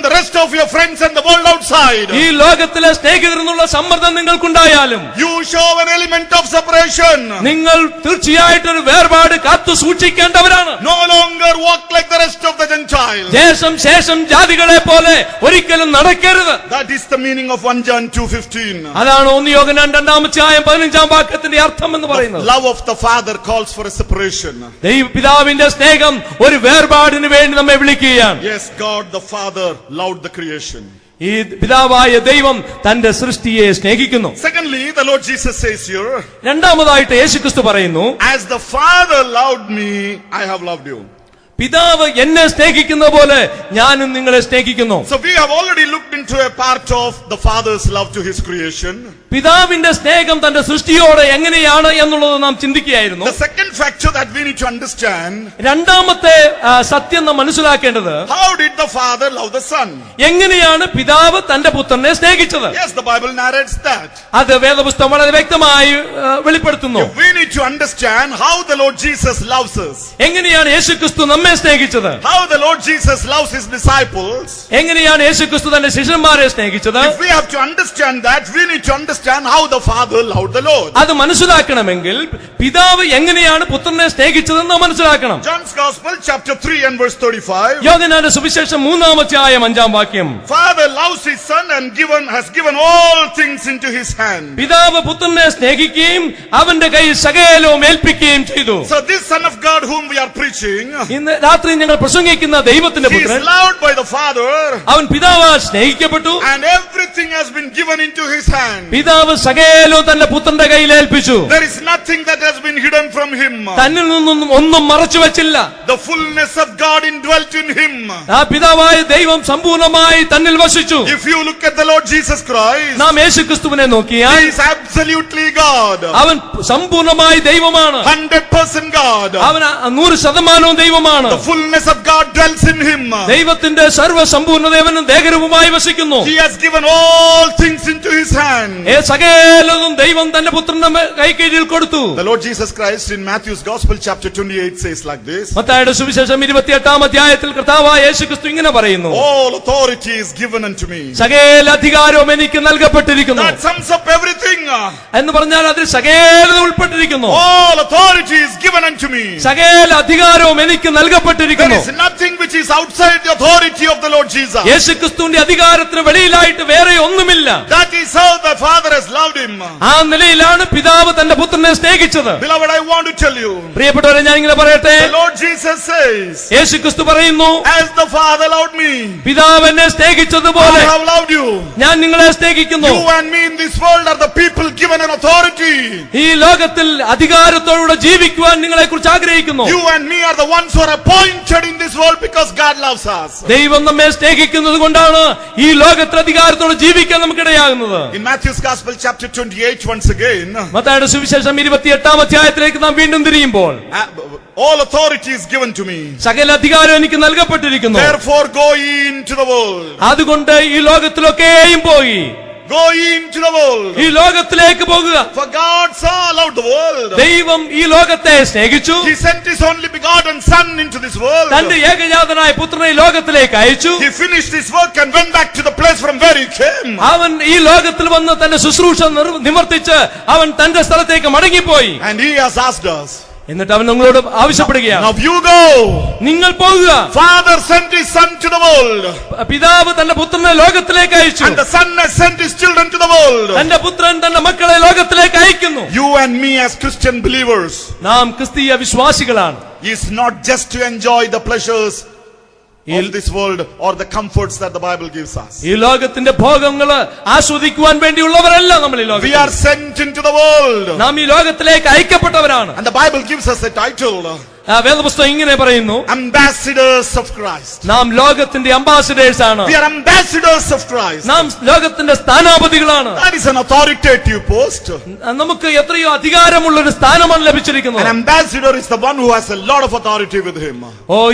the rest of your friends and the world outside. ഈ ലോകത്തിലെ സ്നേഹിതരെന്നുള്ള സമ്മർദ്ദം നിങ്ങൾക്കുണ്ടായാലും You show an element of separation. നിങ്ങൾ തീർച്ചയായിട്ടും ഒരു വേർപാട് കാത്തു സൂക്ഷിക്കേണ്ടവരാണ്. No longer walk like the rest of the Gentiles. ദേശം ശേഷം ജാതികളെ പോലെ ഒരിക്കലും നടക്കരുത്. That is the meaning of 1 John 2:15. അതാണ് 1 യോഹന്നാൻ 2-15 വാക്യത്തിന്റെ അർത്ഥം എന്ന് പറയുന്നത്. Love of the Father calls for a separation. പിതാവിന്റെ സ്നേഹം ഒരു വേർപാടിന് വേണ്ടി നമ്മെ വിളിക്കുകയാണ്. Yes, God the Father loved the creation. ഈ പിതാവായ ദൈവം തന്റെ സൃഷ്ടിയെ സ്നേഹിക്കുന്നു. Secondly, the Lord Jesus says here, രണ്ടാമതായിട്ട് യേശുക്രിസ്തു പറയുന്നു, as the Father loved me, I have loved you. പിതാവ് എന്നെ സ്നേഹിക്കുന്ന പോലെ ഞാനും നിങ്ങളെ സ്നേഹിക്കുന്നു. So we have already looked into a part of the Father's love to his creation. പിതാവിന്റെ സ്നേഹം തന്റെ സൃഷ്ടിയോട് എങ്ങനെയാണ് എന്നുള്ളത് നാം ചിന്തിക്കുകയായിരുന്നു. The second factor that we need to understand, രണ്ടാമത്തെ സത്യം നാം മനസ്സിലാക്കേണ്ടത്, how did the Father love the Son? എങ്ങനെയാണ് പിതാവ് തന്റെ പുത്രനെ സ്നേഹിച്ചത്? Yes, the Bible narrates that. അത് വേദപുസ്തകം വളരെ വ്യക്തമായി വെളിപ്പെടുത്തുന്നു. We need to understand how the Lord Jesus loves us. എങ്ങനെയാണ് യേശുക്രിസ്തു നമ്മെ സ്നേഹിച്ചത്? How the Lord Jesus loves his disciples. എങ്ങനെയാണ് യേശുക്രിസ്തു തന്റെ ശിഷ്യന്മാരെ സ്നേഹിച്ചത്? If we have to understand that, we need to understand how the Father loved the Lord. അത് മനസ്സിലാക്കണമെങ്കിൽ പിതാവ് എങ്ങനെയാണ് പുത്രനെ സ്നേഹിച്ചതെന്ന് മനസ്സിലാക്കണം. John's Gospel chapter 3 and verse 35. യോഹന്നാന്റെ സുവിശേഷം 3-5 വാക്യം. Father loves his Son and has given all things into his hand. പിതാവ് പുത്രനെ സ്നേഹിക്കുകയും അവന്റെ കയ്യിൽ സകലവും ഏൽപ്പിക്കുകയും ചെയ്തു. So this Son of God whom we are preaching, ഇന്ന് രാത്രി ഞങ്ങൾ പ്രസംഗിക്കുന്ന ദൈവത്തിന്റെ he is പുത്രൻ, loved by the Father, അവൻ പിതാവാൽ സ്നേഹിക്കപ്പെട്ടു. and everything has been given into his hand. പിതാവ് സകലവും തന്റെ പുത്രന്റെ കയ്യിൽ ഏൽപ്പിച്ചു. There is nothing that has been hidden from him. തന്നിൽ നിന്നും ഒന്നും മറച്ചു വെച്ചില്ല. The fullness of God indwelt in him. ആ പിതാവായ ദൈവം സമ്പൂർണ്ണമായി തന്നിൽ വസിച്ചു. If you look at the Lord Jesus Christ, നാം യേശുക്രിസ്തുവിനെ നോക്കിയാൽ he is absolutely God. അവൻ സമ്പൂർണ്ണമായി ദൈവമാണ്. 100% God. അവൻ 100% ദൈവമാണ്. The fullness of God dwells in him. ദൈവത്തിന്റെ സർവ്വസമ്പൂർണ്ണത അവനും ദേഹരൂപമായി വസിക്കുന്നു. He has given all things into his hand. സകലതും ദൈവം തന്റെ പുത്രന്റെ കൈക്കീഴിൽ കൊടുത്തു. The Lord Jesus Christ in Matthew's Gospel chapter 28 says like this. മത്തായിയുടെ സുവിശേഷം 28-ാം കർത്താവായ യേശുക്രിസ്തു ഇങ്ങനെ പറയുന്നു, all authority is given unto me. സകല അധികാരവും എനിക്ക് നൽകപ്പെട്ടിരിക്കുന്നു. That sums up everything. എന്ന് പറഞ്ഞാൽ അതിൽ സകലതും ഉൾപ്പെട്ടിരിക്കുന്നു. All authority is given unto me. സകല അധികാരവും എനിക്ക് നൽകപ്പെട്ടിരിക്കുന്നു. There is nothing which is outside the authority of the Lord Jesus. യേശുക്രിസ്തുവിന്റെ അധികാരത്തിന് വെളിയിലായിട്ട് വേറെ ഒന്നുമില്ല. That is how the Father has loved him. ആ നിലയിലാണ് പിതാവ് തന്റെ പുത്രനെ സ്നേഹിച്ചത്. Beloved, I want to tell you, പ്രിയപ്പെട്ടവരെ, ഞാൻ ഇങ്ങനെ പറയട്ടെ, the Lord Jesus says, യേശുക്രിസ്തു പറയുന്നു, as the Father loved me, പിതാവ് എന്നെ സ്നേഹിച്ചതുപോലെ I have loved you. ഞാൻ നിങ്ങളെ സ്നേഹിക്കുന്നു. You and me in this world are the people given an authority. ഈ ലോകത്തിൽ അധികാരത്തോടെ ജീവിക്കുവാൻ നിങ്ങളെ കുറിച്ച് ആഗ്രഹിക്കുന്നു. You and me are the ones who are appointed in this world because God loves us. ദൈവം നമ്മെ സ്നേഹിക്കുന്നത് കൊണ്ടാണ് ഈ ലോകത്തിൽ അധികാരത്തോടെ ജീവിക്കാൻ നമുക്കിടയാകുന്നത്. In Matthew's Gospel chapter 28 once again, മത്തായിയുടെ സുവിശേഷം 28-ാം അധ്യായത്തിലേക്ക് നാം വീണ്ടും തിരിയുമ്പോൾ, all authority is given to me. സകല അധികാരം എനിക്ക് നൽകപ്പെട്ടിരിക്കുന്നു. Therefore go ye into the world. അതുകൊണ്ട് ഈ ലോകത്തിലൊക്കെയും പോയി. Go ye into the world. ഈ ലോകത്തിലേക്ക് പോകുക. For God so loved the world. ദൈവം ഈ ലോകത്തെ സ്നേഹിച്ചു. He sent his only begotten Son into this world. തന്റെ ഏകജാതനായ പുത്രനെ ഈ ലോകത്തിലേക്ക് അയച്ചു. He finished his work and went back to the place from where he came. അവൻ ഈ ലോകത്തിൽ വന്ന് തന്റെ ശുശ്രൂഷ നിവർത്തിച്ച് അവൻ തന്റെ സ്ഥലത്തേക്ക് മടങ്ങിപ്പോയി. And he has asked us. എന്നിട്ട് അവൻ നിങ്ങളോട് ആവശ്യപ്പെടുകയാണ്, Now you go. നിങ്ങൾ പോകുക. Father sent his Son to the world. പിതാവ് തന്റെ പുത്രനെ ലോകത്തിലേക്ക് അയച്ചു. And the Son has sent his children to the world. തന്റെ പുത്രൻ തന്റെ മക്കളെ ലോകത്തിലേക്ക് അയക്കുന്നു. You and me as Christian believers നാം ക്രിസ്തീയ വിശ്വാസികളാണ്. is not just to enjoy the pleasures of this world or the comforts that the Bible gives us. ഈ ലോകത്തിന്റെ ഭോഗങ്ങൾ ആസ്വദിക്കുവാൻ വേണ്ടിയുള്ളവരല്ല നമ്മൾ ഈ We ലോകത്തിൽ. are sent into the world. നാം ഈ ലോകത്തിലേക്ക് അയക്കപ്പെട്ടവരാണ്. And the Bible gives us a title. വേദപുസ്തകം ഇങ്ങനെ പറയുന്നു, Ambassadors of Christ. നാം ലോകത്തിന്റെ അംബാസിഡേഴ്സ് ആണ്. We are ambassadors of Christ. നാം ലോകത്തിന്റെ സ്ഥാനാപതികളാണ്. That is an authoritative post. നമുക്ക് എത്രയോ അധികാരമുള്ള ഒരു സ്ഥാനമാണ് ലഭിച്ചിരിക്കുന്നത്. An ambassador is the one who has a lot of authority with him.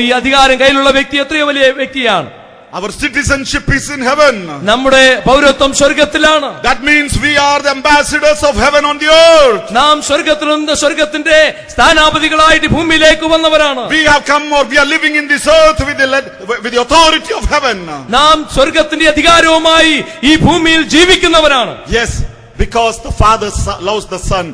ഈ അധികാരം കയ്യിലുള്ള വ്യക്തി എത്രയോ വലിയ വ്യക്തിയാണ്. Our citizenship is in heaven. നമ്മുടെ പൗരത്വം സ്വർഗത്തിലാണ്. That means we are the ambassadors of heaven on the earth. നാം സ്വർഗത്തിൽ നിന്ന് സ്വർഗത്തിന്റെ സ്ഥാനാപതികളായിട്ട് ഭൂമിയിലേക്ക് വന്നവരാണ്. We have come, or we are living in this earth with the authority of heaven. നാം സ്വർഗത്തിന്റെ അധികാരവുമായി ഈ ഭൂമിയിൽ ജീവിക്കുന്നവരാണ്. Yes, because the Father loves the Son,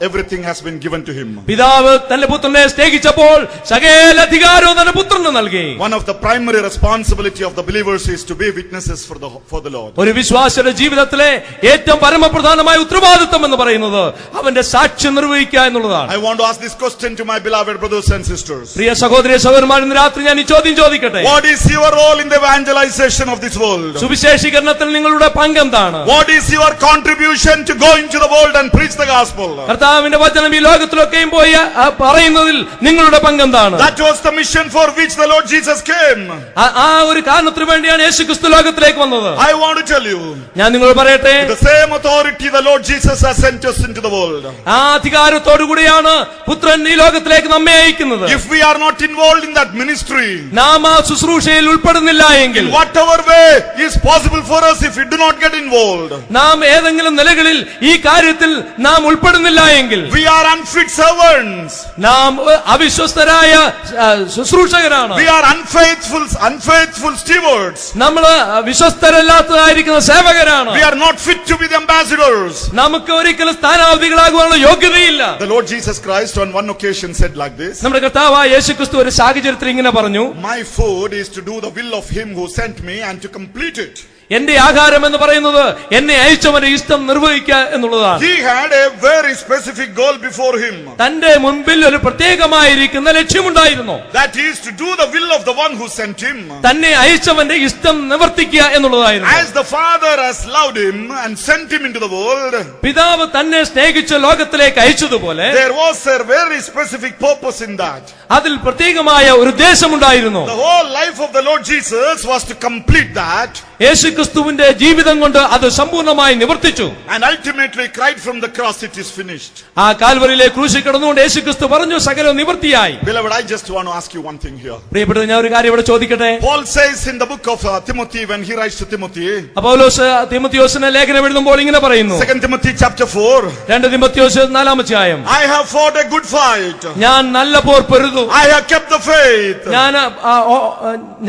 everything has been given to him. പിതാവ് തന്റെ പുത്രനെ സ്നേഹിച്ചപ്പോൾ സകല അധികാരവും തന്റെ പുത്രന് നൽകി. One of the primary responsibility of the believers is to be witnesses for the Lord. ഒരു വിശ്വാസിയുടെ ജീവിതത്തിലെ ഏറ്റവും പരമപ്രധാനമായ ഉത്തരവാദിത്വം എന്ന് പറയുന്നത് അവന്റെ സാക്ഷ്യം നിർവഹിക്കുക എന്നുള്ളതാണ്. I want to ask this question to my beloved brothers and sisters. പ്രിയ സഹോദരി സഹോദരന്മാർ, ഇന്ന് രാത്രി ഞാൻ ഈ ചോദ്യം ചോദിക്കട്ടെ. What is your role in the evangelization of this world? സുവിശേഷീകരണത്തിൽ നിങ്ങളുടെ പങ്കെന്താണ്? What is your contribution to go into the world and preach the gospel? കർത്താവിന്റെ വചനം ഈ ലോകത്തിലൊക്കെയും പോയി പറയുന്നതിൽ നിങ്ങളുടെ പങ്കെന്താണ്? That was the mission for which the Lord Jesus came. ആ ഒരു കാരണത്തിന് വേണ്ടിയാണ് യേശുക്രിസ്തു ലോകത്തിലേക്ക് വന്നത്. I want to tell you, ഞാൻ നിങ്ങളോട് പറയട്ടെ, the same authority the Lord Jesus has sent us into the world. ആ അധികാരത്തോടു കൂടിയാണ് പുത്രൻ ഈ ലോകത്തിലേക്ക് നമ്മെ അയക്കുന്നത്. If we are not involved in that ministry, നാം ആ ശുശ്രൂഷയിൽ ഉൾപ്പെടുന്നില്ല എങ്കിൽ, in whatever way is possible for us, if we do not get involved, നാം ഏതെങ്കിലും നിലകളിൽ ഈ കാര്യത്തിൽ നാം ഉൾപ്പെടുന്നില്ല എങ്കിൽ, we are unfit servants. നാം അവിശ്വസ്തരായ ശുശ്രൂഷകരാണ്. We are unfaithful stewards. നമ്മൾ വിശ്വസ്തരല്ലാത്തതായിരിക്കുന്ന സേവകരാണ്. We are not fit to be the ambassadors. നമുക്ക് ഒരിക്കലും സ്ഥാനാപതികളാകുവാനുള്ള യോഗ്യതയില്ല. The Lord Jesus Christ on one occasion said like this. നമ്മുടെ കർത്താവായ യേശുക്രിസ്തു ഒരു സാഹചര്യത്തിൽ ഇങ്ങനെ പറഞ്ഞു, My food is to do the will of him who sent me and to complete it. എന്റെ ആഹാരം എന്ന് പറയുന്നത് എന്നെ അയച്ചവന്റെ ഇഷ്ടം നിർവഹിക്കുക എന്നുള്ളതാണ്. He had a very specific goal before him. തന്റെ മുൻപിൽ ഒരു പ്രത്യേകമായിരിക്കുന്ന ലക്ഷ്യമുണ്ടായിരുന്നു. That is to do the will of the one who sent him. തന്നെ അയച്ചവന്റെ ഇഷ്ടം നിവർത്തിക്കുക എന്നുള്ളതായിരുന്നു. As the Father has loved him and sent him into the world, പിതാവ് തന്നെ സ്നേഹിച്ച് ലോകത്തിലേക്ക് അയച്ചതുപോലെ there was a very specific purpose in that. അതിൽ പ്രത്യേകമായ ഒരു ഉദ്ദേശമുണ്ടായിരുന്നു. The whole life of the Lord Jesus was to complete that. യേശുക്രിസ്തുവിന്റെ ജീവിതം കൊണ്ട് അത് സമ്പൂർണ്ണമായി നിവർത്തിച്ചു. And ultimately cried from the cross, it is finished. ആ കാൽവരിയിലെ ക്രൂശിൽ കിടന്നുകൊണ്ട് യേശുക്രിസ്തു പറഞ്ഞു, സകലം നിവർത്തിയായി. Beloved, I just want to ask you one thing here. പ്രിയപ്പെട്ട, ഞാൻ ഒരു കാര്യം ഇവിടെ ചോദിക്കട്ടെ. Paul says in the book of Timothy, when he writes to Timothy, പൗലോസ് തിമോഥെയോസിനെ ലേഖനം എഴുതുമ്പോൾ ഇങ്ങനെ പറയുന്നു. 2 Timothy chapter 4, 2 തിമോഥെയോസ് 4-ാം അധ്യായം, I have fought a good fight. ഞാൻ നല്ല പോർ പൊരുതു, I have kept the faith.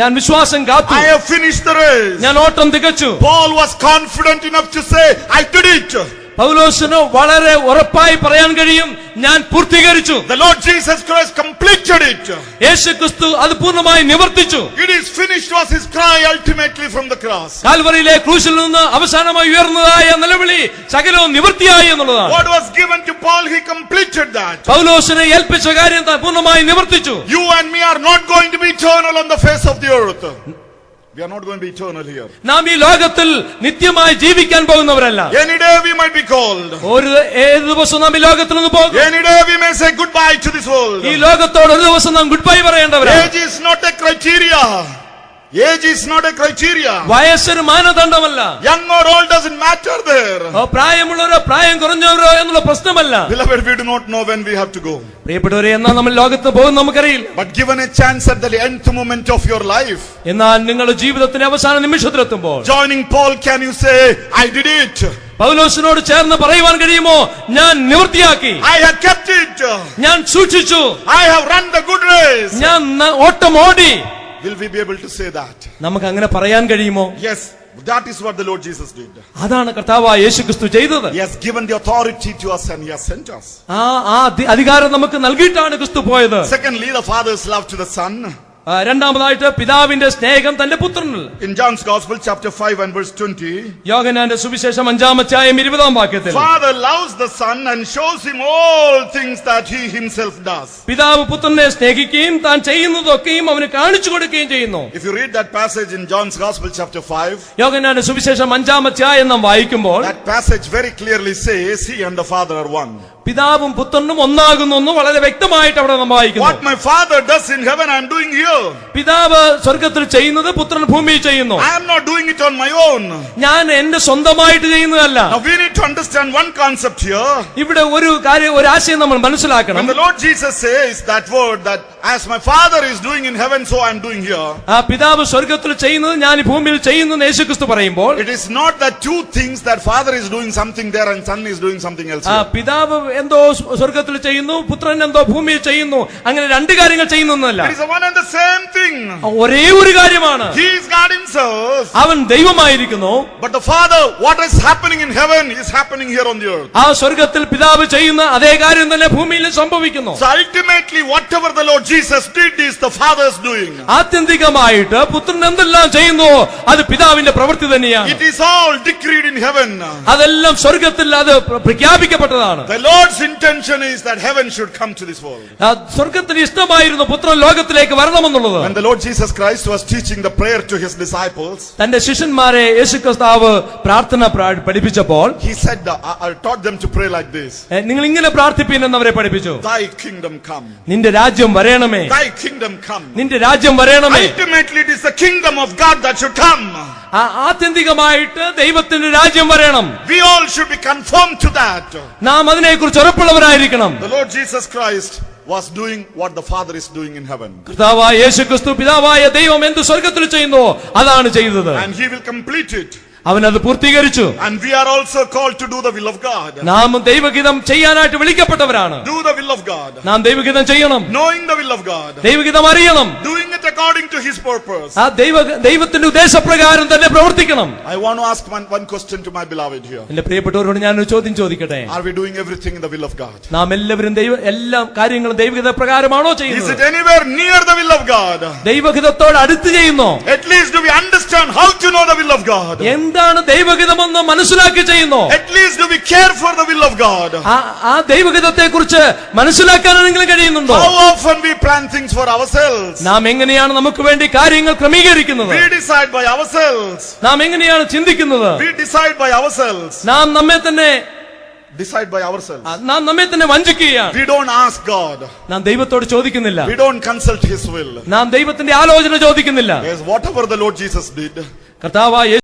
ഞാൻ വിശ്വാസം കാത്തു, I have finished the race. ഞാൻ ഓട്ടം തികച്ചു. Paul was confident enough to say, I did it. പൗലോസിന് വളരെ ഉറപ്പായി പറയാൻ കഴിയും, ഞാൻ പൂർത്തീകരിച്ചു. The Lord Jesus Christ completed it. യേശുക്രിസ്തു അത് പൂർണ്ണമായി നിവർത്തിച്ചു. It is finished was his cry ultimately from the cross. കാൽവരിയിലെ ക്രൂശിൽ നിന്ന് അവസാനമായി ഉയർന്നതായ നിലവിളി സകലവും നിവർത്തിയായി എന്നുള്ളതാണ്. What was given to Paul, he completed that. പൗലോസിനെ ഏൽപ്പിച്ച കാര്യം പൂർണ്ണമായി നിവർത്തിച്ചു. You and me are not going to be eternal on the face of the earth. We are not going to be eternal here. നാം ഈ ലോകത്തിൽ നിത്യമായി ജീവിക്കാൻ പോകുന്നവരല്ല. Any day we might be called. ഏത് ദിവസം നാം ഈ ലോകത്തിൽ നിന്ന് പോകും. Any day we may say goodbye to this world. ഈ ലോകത്തോട് ഒരു ദിവസം നാം ഗുഡ് ബൈ പറയേണ്ടവരാണ്. Age is not a criteria. Age is not a criteria. വയസ്സൊരു മാനദണ്ഡമല്ല. Young or old doesn't matter there. പ്രായമുള്ളവരോ പ്രായം കുറഞ്ഞവരോ എന്നുള്ള പ്രശ്നമല്ല. Beloved, we do not know when we have to go. പ്രിയപ്പെട്ടവരെ, എന്നാൽ നമ്മൾ ലോകത്ത് പോകും നമുക്കറിയില്ല. But given a chance at the nth moment of your life, എന്നാൽ നിങ്ങളുടെ ജീവിതത്തിന്റെ അവസാന നിമിഷത്തിലെത്തുമ്പോൾ joining Paul, can you say, I did it? പൗലോസിനോട് ചേർന്ന് പറയുവാൻ കഴിയുമോ, ഞാൻ നിവൃത്തിയാക്കി, I have kept it, ഞാൻ സൂക്ഷിച്ചു, I have run the good race? ഞാൻ ഓട്ടം ഓടി? Will we be able to say that? നമുക്ക് അങ്ങനെ പറയാൻ കഴിയുമോ? Yes, that is what the Lord Jesus did. അതാണ് കർത്താവായ യേശുക്രിസ്തു ചെയ്തത്. He has given the authority to us and he has sent us. ആ അധികാരം നമുക്ക് നൽകിയിട്ടാണ് ക്രിസ്തു പോയത്. Secondly, the Father's love to the Son. രണ്ടാമതായിട്ട് പിതാവിന്റെ സ്നേഹം തന്റെ പുത്രനിൽ. In John's Gospel chapter 5 and verse 20, യോഹന്നാന്റെ സുവിശേഷം 5-ാം അധ്യായം 20-ാം വാക്യത്തിൽ, Father loves the Son and shows him all things that he himself does. പിതാവ് പുത്രനെ സ്നേഹിക്കുകയും താൻ ചെയ്യുന്നതൊക്കെയും അവന് കാണിച്ചു കൊടുക്കുകയും ചെയ്യുന്നു. If you read that passage in John's Gospel chapter 5, യോഹന്നാന്റെ സുവിശേഷം 5-ാം അധ്യായം നാം വായിക്കുമ്പോൾ, that passage very clearly says he and the Father are one. പിതാവും പുത്രനും ഒന്നാകുന്നു എന്ന് വളരെ വ്യക്തമായിട്ട് അവിടെ നമ്മൾ വായിക്കുന്നു. What my Father does in heaven, I am doing here. പിതാവ് സ്വർഗത്തിൽ ചെയ്യുന്നത് പുത്രൻ ഭൂമിയിൽ ചെയ്യുന്നു. I am not doing it on my own. ഞാൻ എന്റെ സ്വന്തമായിട്ട് ചെയ്യുന്നതല്ല. Now we need to understand one concept here. ഇവിടെ ഒരു ആശയം നമ്മൾ മനസ്സിലാക്കണം. When the Lord Jesus says that word, that as my Father is doing in heaven, so I am doing here. ആ പിതാവ് സ്വർഗത്തിൽ ചെയ്യുന്നത് ഞാൻ ഈ ഭൂമിയിൽ ചെയ്യുന്നു എന്ന് യേശുക്രിസ്തു പറയുമ്പോൾ, It is not that two things, that Father is doing something there and Son is doing something else here. പിതാവ് എന്തോ സ്വർഗത്തിൽ ചെയ്യുന്നു, പുത്രൻ എന്തോ ഭൂമിയിൽ ചെയ്യുന്നു, അങ്ങനെ രണ്ട് കാര്യങ്ങൾ ചെയ്യുന്നല്ല. It is one and the same thing. ഒരേ ഒരു കാര്യമാണ്. He is God himself. അവൻ ദൈവമായിരിക്കുന്നു. But the Father, what is happening in heaven is happening here on the earth. ആ സ്വർഗത്തിൽ പിതാവ് ചെയ്യുന്ന അതേ കാര്യം തന്നെ ഭൂമിയിൽ സംഭവിക്കുന്നു. So ultimately whatever the Lord Jesus did is the Father's doing. ആത്യന്തികമായിട്ട് പുത്രൻ എന്തെല്ലാം ചെയ്യുന്നു അത് പിതാവിന്റെ പ്രവൃത്തി തന്നെയാണ്. It is all decreed in heaven. അതെല്ലാം സ്വർഗത്തിൽ അത് പ്രഖ്യാപിക്കപ്പെട്ടതാണ്. The Lord's intention is that heaven should come to this world. സ്വർഗത്തിന് ഇഷ്ടമായിരുന്നു പുത്രൻ ലോകത്തിലേക്ക് വരണമെന്നുള്ളത്. When the Lord Jesus Christ was teaching the prayer to his disciples, തന്റെ ശിഷ്യന്മാരെ യേശുക്രിസ്തു പ്രാർത്ഥന പഠിപ്പിച്ചപ്പോൾ he said, I taught them to pray like this. നിങ്ങൾ ഇങ്ങനെ പ്രാർത്ഥിപ്പീൻ എന്നവരെ പഠിപ്പിച്ചു. Thy kingdom come. നിന്റെ രാജ്യം വരേണമേ. Thy kingdom come. നിന്റെ രാജ്യം വരേണമേ. Ultimately it is the kingdom of God that should come. ആത്യന്തികമായിട്ട് ദൈവത്തിന്റെ രാജ്യം വരണം. We all should be conformed to that. നാം അതിനെക്കുറിച്ച് ഉറപ്പുള്ളവരായിരിക്കണം. The Lord Jesus Christ was doing what the Father is doing in heaven. കർത്താവായ യേശുക്രിസ്തു പിതാവായ ദൈവം എന്ത് സ്വർഗത്തിൽ ചെയ്യുന്നു അതാണ് ചെയ്തത്. And he will complete it. അവൻ അത് പൂർത്തീകരിച്ചു. And we are also called to do the will of God. നാം ദൈവഹിതം ചെയ്യാനായിട്ട് വിളിക്കപ്പെട്ടവരാണ്. Do the will of God. നാം ദൈവഹിതം ചെയ്യണം. Knowing the will of God. ദൈവഹിതം അറിയണം. Doing it according to his purpose. ആ ദൈവത്തിന്റെ ഉദ്ദേശപ്രകാരം തന്നെ പ്രവർത്തിക്കണം. I want to ask one question to my beloved here. എന്റെ പ്രിയപ്പെട്ടവരോട് ഞാനൊരു ചോദ്യം ചോദിക്കട്ടെ. Are we doing everything in the will of God? നാം എല്ലാവരും എല്ലാ കാര്യങ്ങളും ദൈവഹിത പ്രകാരമാണോ Is ചെയ്യുന്നത്? it anywhere near the will of God? ദൈവഹിതത്തോട് അടുത്ത് ചെയ്യുന്നു. At least do we understand how to know the will of God? എന്താണ് ദൈവഹിതമെന്ന് മനസ്സിലാക്കി ചെയ്യുന്നു. At least do we care for the will of God? ആ ദൈവഹിതത്തെ കുറിച്ച് മനസ്സിലാക്കാനെങ്കിലും കഴിയുന്നുണ്ടോ? How often we plan things for ourselves? നാം എങ്ങനെയാണ് നമുക്ക് വേണ്ടി കാര്യങ്ങൾ ക്രമീകരിക്കുന്നത്? We decide by ourselves. നാം എങ്ങനെയാണ് ചിന്തിക്കുന്നത്? We decide by ourselves. നാം നമ്മെ തന്നെ വഞ്ചിക്കുകയാണ്. We don't ask God. നാം ദൈവത്തോട് ചോദിക്കുന്നില്ല. We don't consult his will. നാം ദൈവത്തിന്റെ ആലോചന ചോദിക്കുന്നില്ല. Yes, whatever the Lord Jesus did, കർത്താവായ